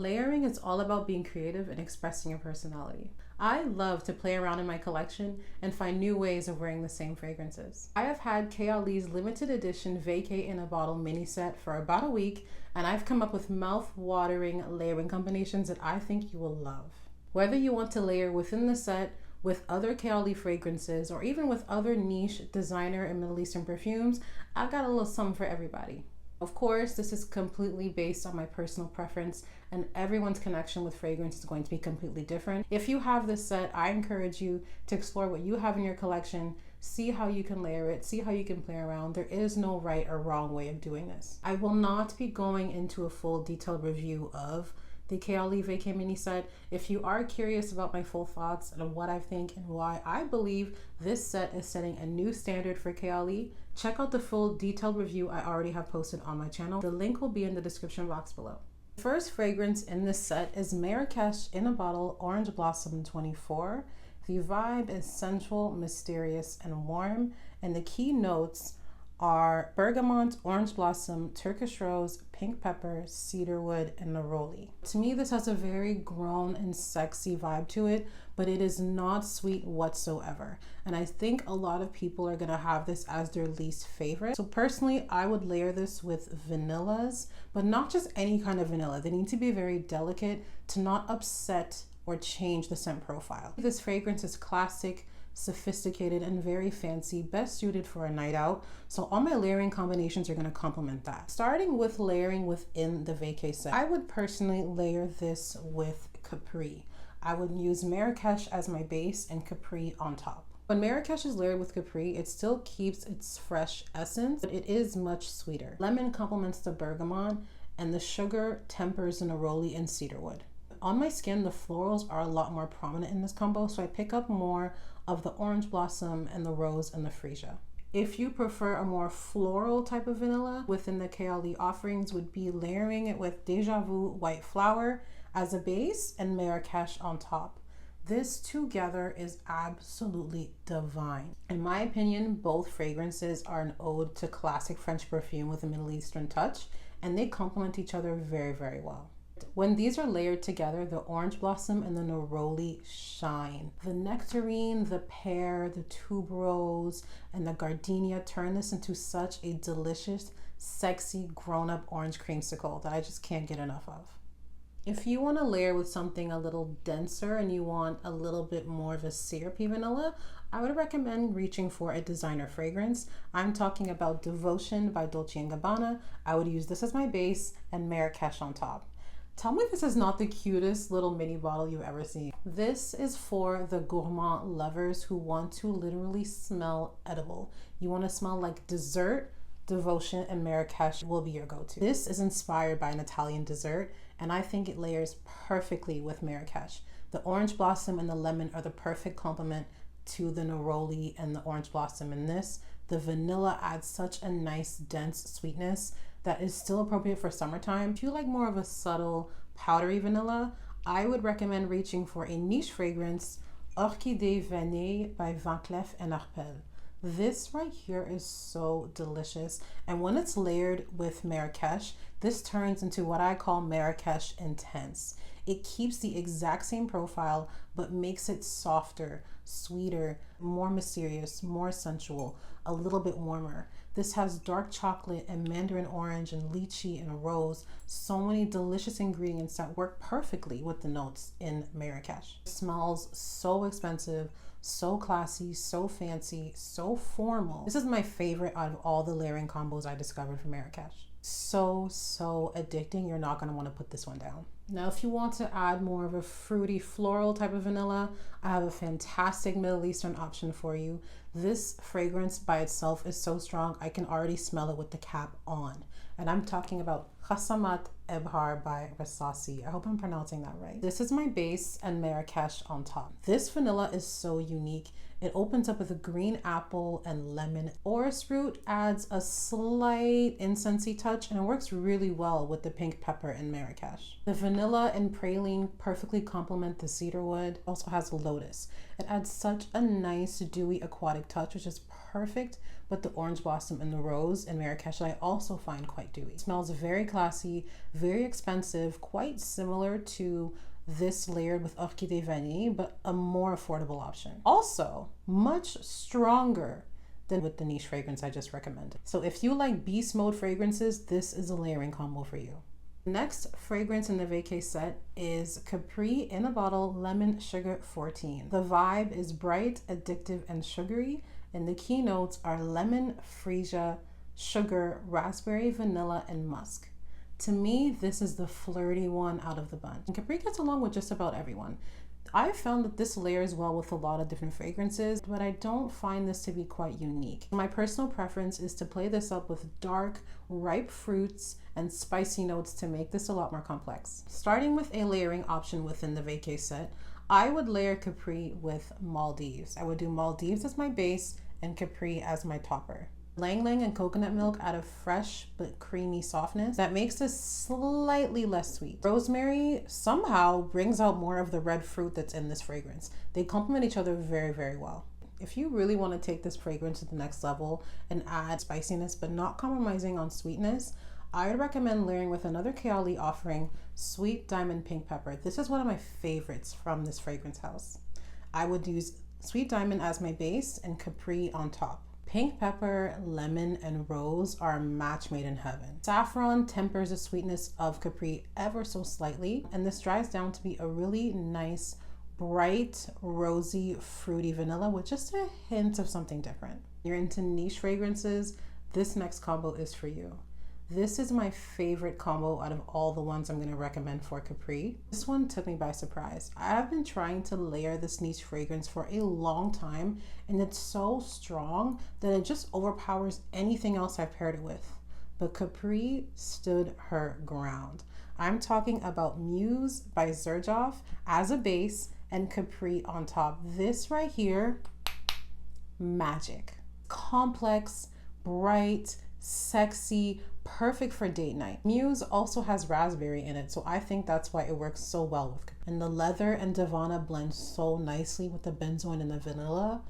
Layering is all about being creative and expressing your personality. I love to play around in my collection and find new ways of wearing the same fragrances. I have had Kayali's limited edition Vacay in a Bottle mini set for about a week, and I've come up with mouth-watering layering combinations that I think you will love. Whether you want to layer within the set, with other Kayali fragrances, or even with other niche designer and Middle Eastern perfumes, I got a little something for everybody. Of course, this is completely based on my personal preference, and everyone's connection with fragrance is going to be completely different. If you have this set, I encourage you to explore what you have in your collection, see how you can layer it, see how you can play around. There is no right or wrong way of doing this. I will not be going into a full detailed review of the Kayali Vacay mini set. If you are curious about my full thoughts and what I think and why I believe this set is setting a new standard for Kayali, check out the full detailed review I already have posted on my channel. The link will be in the description box below. The first fragrance in this set is Marrakesh in a Bottle Orange Blossom 24. The vibe is sensual, mysterious, and warm, and the key notes are bergamot, orange blossom, Turkish rose, pink pepper, cedarwood, and neroli. To me, this has a very grown and sexy vibe to it, but it is not sweet whatsoever. And I think a lot of people are gonna have this as their least favorite. So personally, I would layer this with vanillas, but not just any kind of vanilla. They need to be very delicate to not upset or change the scent profile. This fragrance is classic, sophisticated, and very fancy, best suited for a night out. So all my layering combinations are going to complement that. Starting with layering within the Vacay set, I would personally layer this with Capri. I would use Marrakesh as my base and Capri on top. When Marrakesh is layered with Capri, it still keeps its fresh essence, but it is much sweeter. Lemon complements the bergamot, and the sugar tempers the neroli and cedarwood. On my skin, the florals are a lot more prominent in this combo, so I pick up more of the orange blossom and the rose and the freesia. If you prefer a more floral type of vanilla within the Kayali offerings, would be layering it with Déjà white flower as a base and Marrakesh on top. This together is absolutely divine. In my opinion, both fragrances are an ode to classic French perfume with a Middle Eastern touch, and they complement each other very, very well. When these are layered together, the orange blossom and the neroli shine. The nectarine, the pear, the tuberose, and the gardenia turn this into such a delicious, sexy, grown-up orange creamsicle that I just can't get enough of. If you want to layer with something a little denser and you want a little bit more of a syrupy vanilla, I would recommend reaching for a designer fragrance. I'm talking about Devotion by Dolce & Gabbana. I would use this as my base and Marrakesh on top. Tell me this is not the cutest little mini bottle you've ever seen. This is for the gourmand lovers who want to literally smell edible. You want to smell like dessert, Devotion and Marrakesh will be your go-to. This is inspired by an Italian dessert, and I think it layers perfectly with Marrakesh. The orange blossom and the lemon are the perfect complement to the neroli and the orange blossom in this. The vanilla adds such a nice, dense sweetness that is still appropriate for summertime. If you like more of a subtle, powdery vanilla, I would recommend reaching for a niche fragrance, Orchidée Vanille by Clef and Arpels. This right here is so delicious, and when it's layered with Marrakesh, this turns into what I call Marrakesh Intense. It keeps the exact same profile, but makes it softer, sweeter, more mysterious, more sensual, a little bit warmer. This has dark chocolate and mandarin orange and lychee and rose. So many delicious ingredients that work perfectly with the notes in Marrakesh. It smells so expensive, so classy, so fancy, so formal. This is my favorite out of all the layering combos I discovered from Marrakesh. So addicting. You're not going to want to put this one down. Now, if you want to add more of a fruity floral type of vanilla, I have a fantastic Middle Eastern option for you. This fragrance by itself is so strong, I can already smell it with the cap on. And I'm talking about Qasamat Ebhar by Rasasi. I hope I'm pronouncing that right. This is my base and Marrakesh on top. This vanilla is so unique. It opens up with a green apple and lemon. Orris root adds a slight incensey touch, and it works really well with the pink pepper in Marrakesh. The vanilla and praline perfectly complement the cedarwood. It also has lotus. It adds such a nice dewy aquatic touch, which is perfect with the orange blossom and the rose in Marrakesh that I also find quite dewy. It smells very classy, very expensive, quite similar to this layered with Orchidée Vanille, but a more affordable option. Also, much stronger than with the niche fragrance I just recommended. So if you like beast mode fragrances, this is a layering combo for you. Next fragrance in the Vacay set is Capri in a bottle Lemon Sugar 14. The vibe is bright, addictive, and sugary, and the key notes are lemon, freesia, sugar, raspberry, vanilla, and musk. To me, this is the flirty one out of the bunch. And Capri gets along with just about everyone. I found that this layers well with a lot of different fragrances, but I don't find this to be quite unique. My personal preference is to play this up with dark, ripe fruits and spicy notes to make this a lot more complex. Starting with a layering option within the Vacay set, I would layer Capri with Maldives. I would do Maldives as my base and Capri as my topper. Lang Lang and coconut milk add a fresh but creamy softness that makes this slightly less sweet. Rosemary somehow brings out more of the red fruit that's in this fragrance. They complement each other very, very well. If you really want to take this fragrance to the next level and add spiciness but not compromising on sweetness, I would recommend layering with another Kayali offering, Sweet Diamond Pink Pepper. This is one of my favorites from this fragrance house. I would use Sweet Diamond as my base and Capri on top. Pink pepper, lemon, and rose are a match made in heaven. Saffron tempers the sweetness of Capri ever so slightly, and this dries down to be a really nice, bright, rosy, fruity vanilla with just a hint of something different. If you're into niche fragrances, this next combo is for you. This is my favorite combo out of all the ones I'm going to recommend for Capri. This one took me by surprise. I have been trying to layer this niche fragrance for a long time, and it's so strong that it just overpowers anything else I've paired it with. But Capri stood her ground. I'm talking about Muse by Xerjoff as a base and Capri on top. This right here, magic. Complex, bright, sexy, perfect for date night. Muse also has raspberry in it, so I think that's why it works so well with Capri. And the leather and Gabbana blend so nicely with the benzoin and the vanilla.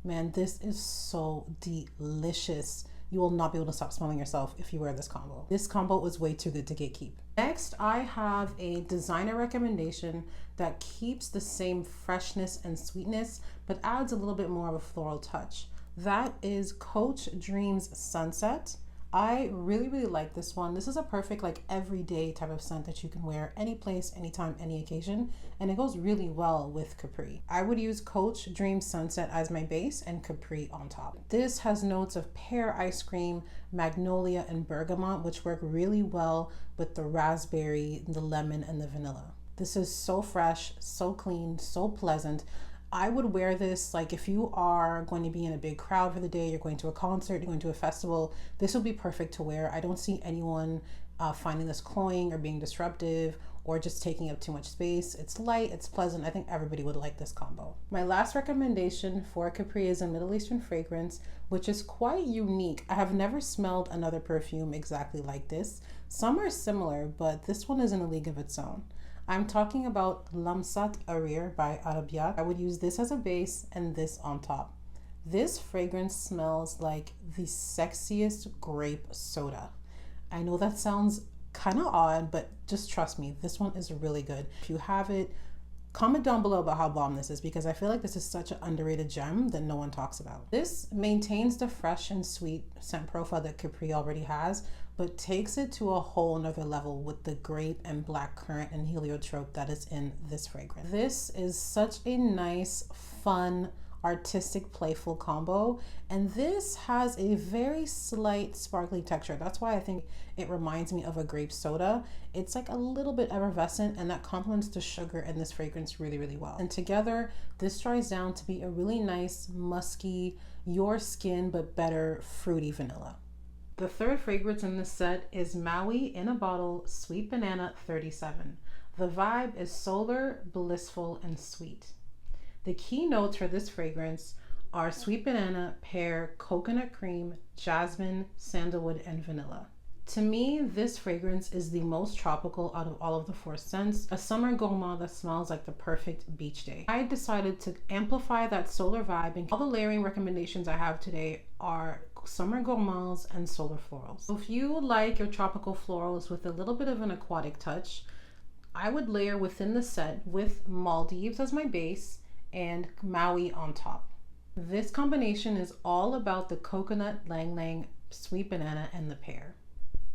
Man, this is so delicious. You will not be able to stop smelling yourself if you wear this combo. This combo is way too good to gatekeep. Next, I have a designer recommendation that keeps the same freshness and sweetness, but adds a little bit more of a floral touch. That is Coach Dreams Sunset. I really, really like this one. This is a perfect like everyday type of scent that you can wear any place, anytime, any occasion, and it goes really well with Capri. I would use Coach Dreams Sunset as my base and Capri on top. This has notes of pear ice cream, magnolia, and bergamot, which work really well with the raspberry, the lemon, and the vanilla. This is so fresh, so clean, so pleasant. I would wear this like if you are going to be in a big crowd for the day, you're going to a concert, you're going to a festival, this would be perfect to wear. I don't see anyone finding this cloying or being disruptive or just taking up too much space. It's light, it's pleasant. I think everybody would like this combo. My last recommendation for Capri is a Middle Eastern fragrance, which is quite unique. I have never smelled another perfume exactly like this. Some are similar, but this one is in a league of its own. I'm talking about Lamsat Harir by Arabiyat. I would use this as a base and this on top. This fragrance smells like the sexiest grape soda. I know that sounds kind of odd, but just trust me, this one is really good. If you have it, comment down below about how bomb this is, because I feel like this is such an underrated gem that no one talks about. This maintains the fresh and sweet scent profile that Capri already has, but takes it to a whole nother level with the grape and black currant and heliotrope that is in this fragrance. This is such a nice, fun, artistic, playful combo, and this has a very slight sparkly texture. That's why I think it reminds me of a grape soda. It's like a little bit effervescent, and that complements the sugar in this fragrance really, really well. And together, this dries down to be a really nice, musky, your skin but better fruity vanilla. The third fragrance in this set is Maui in a bottle Sweet Banana 37. The vibe is solar, blissful, and sweet. The key notes for this fragrance are sweet banana, pear, coconut cream, jasmine, sandalwood, and vanilla. To me, this fragrance is the most tropical out of all of the four scents, a summer gourmand that smells like the perfect beach day. I decided to amplify that solar vibe, and all the layering recommendations I have today are summer gourmands, and solar florals. So if you like your tropical florals with a little bit of an aquatic touch, I would layer within the set with Maldives as my base and Maui on top. This combination is all about the coconut, lang lang, sweet banana, and the pear.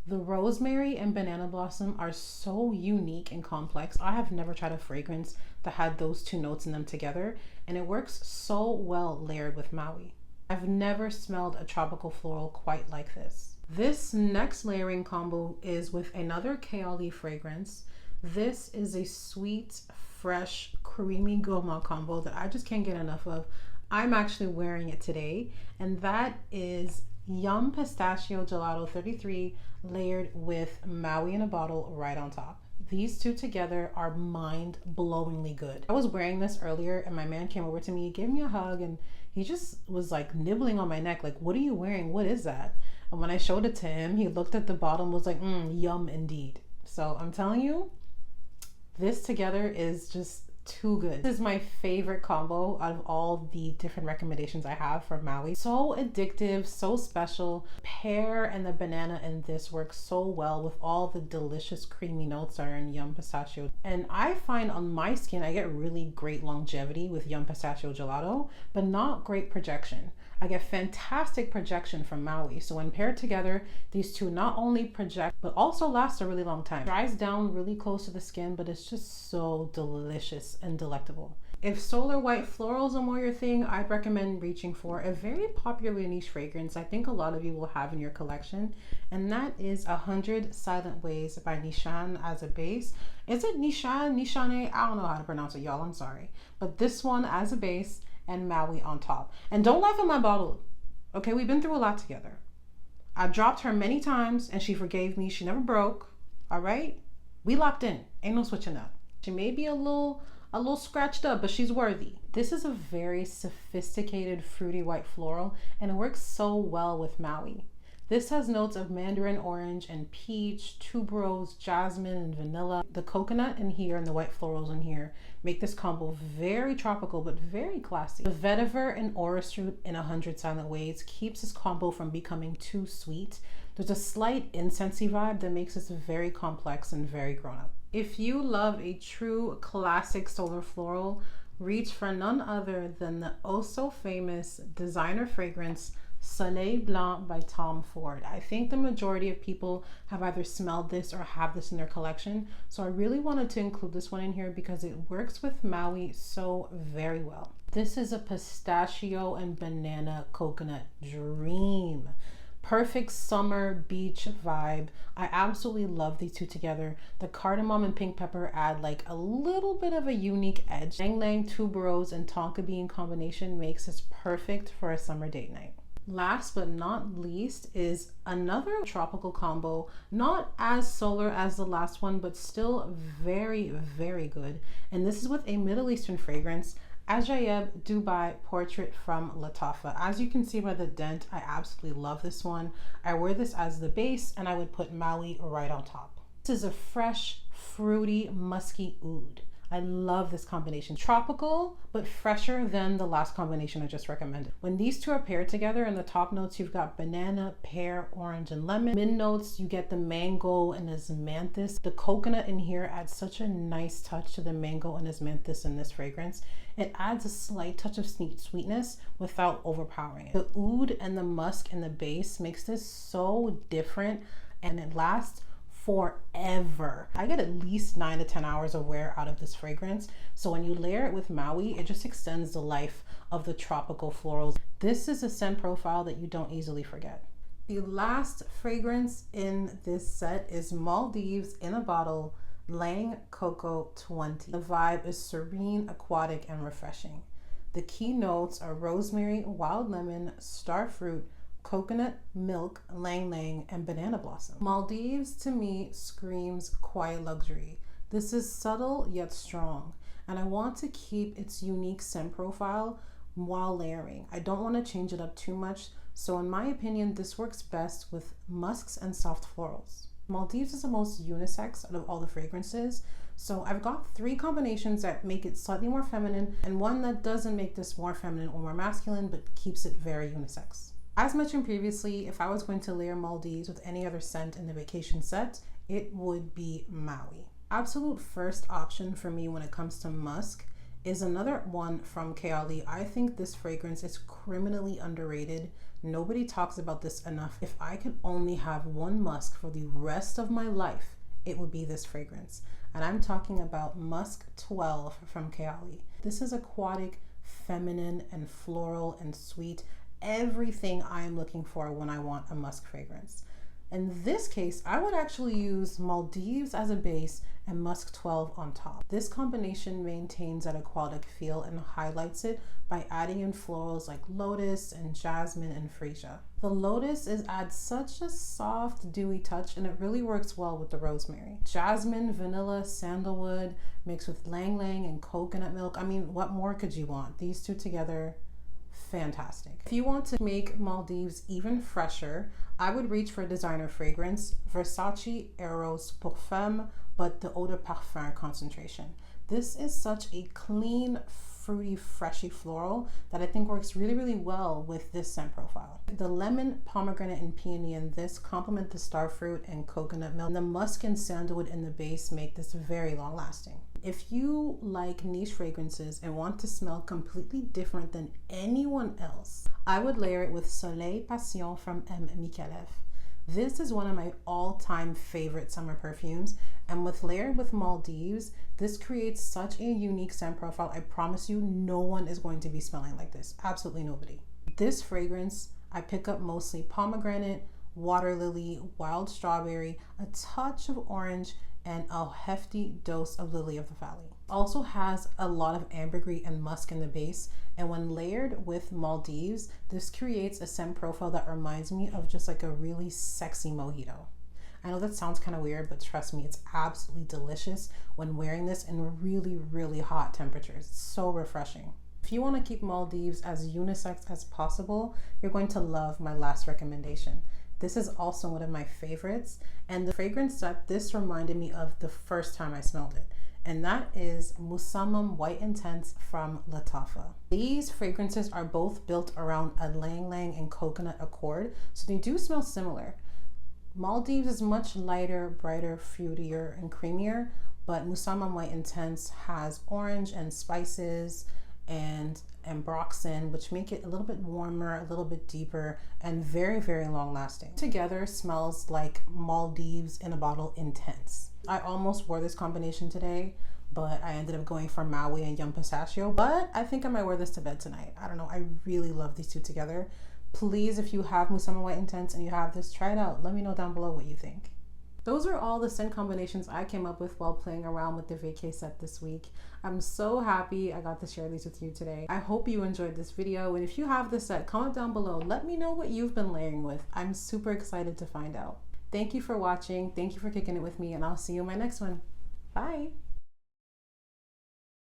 The rosemary and banana blossom are so unique and complex. I have never tried a fragrance that had those two notes in them together, and it works so well layered with Maui. I've never smelled a tropical floral quite like this. This next layering combo is with another Kayali fragrance. This is a sweet, fresh, creamy gourmand combo that I just can't get enough of. I'm actually wearing it today, and that is Yum Pistachio Gelato 33 layered with Maui in a bottle right on top. These two together are mind-blowingly good. I was wearing this earlier and my man came over to me, gave me a hug, and he just was like nibbling on my neck like, what are you wearing? What is that? And when I showed it to him, he looked at the bottom, was like, yum indeed. So I'm telling you, this together is just too good. This is my favorite combo out of all the different recommendations I have for Maui. So addictive, so special. Pear and the banana in this works so well with all the delicious creamy notes that are in Yum Pistachio. And I find on my skin, I get really great longevity with Yum Pistachio Gelato, but not great projection. I get fantastic projection from Maui. So when paired together, these two not only project, but also last a really long time. Dries down really close to the skin, but it's just so delicious and delectable. If solar white florals are more your thing, I'd recommend reaching for a very popular niche fragrance I think a lot of you will have in your collection, and that is 100 Silent Ways by Nishane as a base. Is it Nishane? Nishane? I don't know how to pronounce it, y'all, I'm sorry. But this one as a base and Maui on top. And don't laugh at my bottle, okay? We've been through a lot together. I dropped her many times and she forgave me. She never broke, all right? We locked in, ain't no switching up. She may be a little scratched up, but she's worthy. This is a very sophisticated fruity white floral and it works so well with Maui. This has notes of mandarin orange and peach, tuberose, jasmine, and vanilla. The coconut in here and the white florals in here make this combo very tropical but very classy. The vetiver and orris root in 100 Silent Ways keeps this combo from becoming too sweet. There's a slight incensey vibe that makes this very complex and very grown up. If you love a true classic solar floral, reach for none other than the oh so famous designer fragrance Soleil Blanc by Tom Ford. I think the majority of people have either smelled this or have this in their collection. So I really wanted to include this one in here because it works with Maui so very well. This is a pistachio and banana coconut dream. Perfect summer beach vibe. I absolutely love these two together. The cardamom and pink pepper add like a little bit of a unique edge. Ylang Ylang, tuberose, and tonka bean combination makes this perfect for a summer date night. Last but not least is another tropical combo, not as solar as the last one, but still very, very good. And this is with a Middle Eastern fragrance, Ajayeb Dubai Portrait from Lattafa. As you can see by the dent, I absolutely love this one. I wear this as the base and I would put Maui right on top. This is a fresh, fruity, musky oud. I love this combination. Tropical, but fresher than the last combination I just recommended. When these two are paired together, in the top notes, you've got banana, pear, orange, and lemon. Mid notes, you get the mango and osmanthus. The coconut in here adds such a nice touch to the mango and osmanthus in this fragrance. It adds a slight touch of sweetness without overpowering it. The oud and the musk in the base makes this so different, and it lasts forever. I get at least 9 to 10 hours of wear out of this fragrance. So when you layer it with Maui, it just extends the life of the tropical florals. This is a scent profile that you don't easily forget. The last fragrance in this set is Maldives in a bottle, Lang Coco 20. The vibe is serene, aquatic, and refreshing. The key notes are rosemary, wild lemon, star fruit, coconut, milk, lang lang, and banana blossom. Maldives to me screams quiet luxury. This is subtle yet strong, and I want to keep its unique scent profile while layering. I don't want to change it up too much, so in my opinion, this works best with musks and soft florals. Maldives is the most unisex out of all the fragrances, so I've got 3 combinations that make it slightly more feminine and one that doesn't make this more feminine or more masculine but keeps it very unisex. As mentioned previously, if I was going to layer Maldives with any other scent in the vacation set, it would be Maui. Absolute first option for me when it comes to musk is another one from Kayali. I think this fragrance is criminally underrated. Nobody talks about this enough. If I could only have one musk for the rest of my life, it would be this fragrance. And I'm talking about Musk 12 from Kayali. This is aquatic, feminine, and floral and sweet. Everything I am looking for when I want a musk fragrance. In this case, I would actually use Maldives as a base and Musk 12 on top. This combination maintains that aquatic feel and highlights it by adding in florals like lotus and jasmine and freesia. The lotus adds such a soft, dewy touch, and it really works well with the rosemary. Jasmine, vanilla, sandalwood mixed with lang lang and coconut milk. I mean, what more could you want? These two together, fantastic. If you want to make Maldives even fresher, I would reach for a designer fragrance, Versace Eros Parfum, but the eau de parfum concentration. This is such a clean, fruity, freshy floral that I think works really, really well with this scent profile. The lemon, pomegranate, and peony in this complement the starfruit and coconut milk. And the musk and sandalwood in the base make this very long lasting. If you like niche fragrances and want to smell completely different than anyone else, I would layer it with Soleil Passion from Micallef. This is one of my all-time favorite summer perfumes, and with layered with Maldives, this creates such a unique scent profile. I promise you, no one is going to be smelling like this. Absolutely nobody. This fragrance, I pick up mostly pomegranate, water lily, wild strawberry, a touch of orange, and a hefty dose of lily of the valley. Also has a lot of ambergris and musk in the base, and when layered with Maldives, this creates a scent profile that reminds me of just like a really sexy mojito. I know that sounds kind of weird, but trust me, it's absolutely delicious when wearing this in really, really hot temperatures. It's so refreshing. If you want to keep Maldives as unisex as possible, you're going to love my last recommendation. This is also one of my favorites, and the fragrance that this reminded me of the first time I smelled it, and that is Musamam White Intense from Lattafa. These fragrances are both built around a lang lang and coconut accord, so they do smell similar. Maldives is much lighter, brighter, fruitier, and creamier, but Musamam White Intense has orange and spices and ambroxan, which make it a little bit warmer, a little bit deeper, and very, very long lasting. Together smells like Maldives in a bottle intense. I almost wore this combination today, but I ended up going for Maui and Young Pistachio, but I think I might wear this to bed tonight. I don't know, I really love these two together. Please, if you have Musamam White Intense and you have this, try it out. Let me know down below what you think. Those are all the scent combinations I came up with while playing around with the vacay set this week. I'm so happy I got to share these with you today. I hope you enjoyed this video, and if you have the set, comment down below. Let me know what you've been layering with. I'm super excited to find out. Thank you for watching. Thank you for kicking it with me, and I'll see you in my next one. Bye.